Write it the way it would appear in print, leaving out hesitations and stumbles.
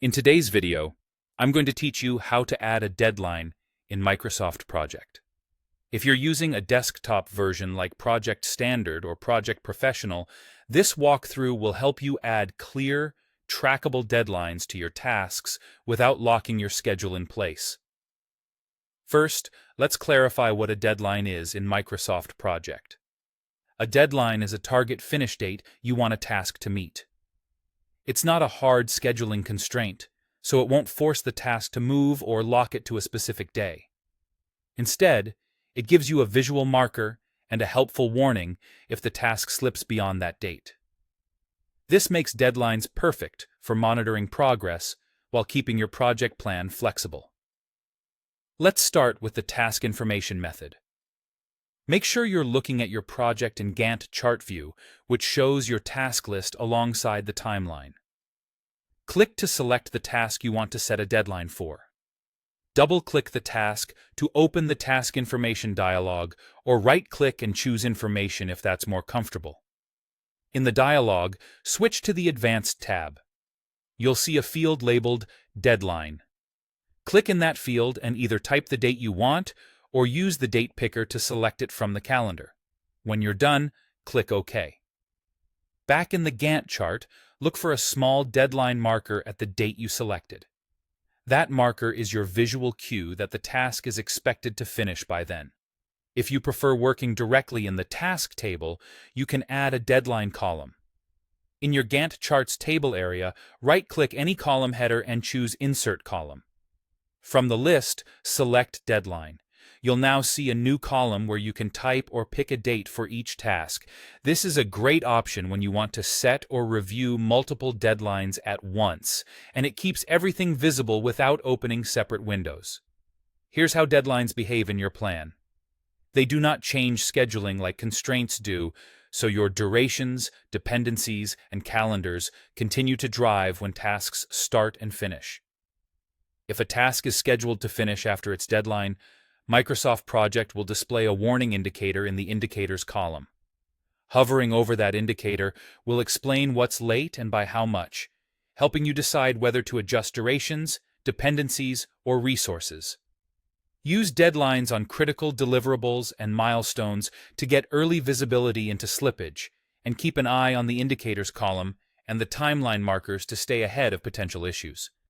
In today's video, I'm going to teach you how to add a deadline in Microsoft Project. If you're using a desktop version like Project Standard or Project Professional, this walkthrough will help you add clear, trackable deadlines to your tasks without locking your schedule in place. First, let's clarify what a deadline is in Microsoft Project. A deadline is a target finish date you want a task to meet. It's not a hard scheduling constraint, so it won't force the task to move or lock it to a specific day. Instead, it gives you a visual marker and a helpful warning if the task slips beyond that date. This makes deadlines perfect for monitoring progress while keeping your project plan flexible. Let's start with the task information method. Make sure you're looking at your project in Gantt chart view, which shows your task list alongside the timeline. Click to select the task you want to set a deadline for. Double-click the task to open the Task Information dialog, or right-click and choose Information if that's more comfortable. In the dialog, switch to the Advanced tab. You'll see a field labeled Deadline. Click in that field and either type the date you want or use the date picker to select it from the calendar. When you're done, click OK. Back in the Gantt chart, look for a small deadline marker at the date you selected. That marker is your visual cue that the task is expected to finish by then. If you prefer working directly in the task table, you can add a deadline column. In your Gantt charts table area, right-click any column header and choose Insert Column. From the list, select Deadline. You'll now see a new column where you can type or pick a date for each task. This is a great option when you want to set or review multiple deadlines at once, and it keeps everything visible without opening separate windows. Here's how deadlines behave in your plan. They do not change scheduling like constraints do, so your durations, dependencies, and calendars continue to drive when tasks start and finish. If a task is scheduled to finish after its deadline, Microsoft Project will display a warning indicator in the Indicators column. Hovering over that indicator will explain what's late and by how much, helping you decide whether to adjust durations, dependencies, or resources. Use deadlines on critical deliverables and milestones to get early visibility into slippage, and keep an eye on the Indicators column and the timeline markers to stay ahead of potential issues.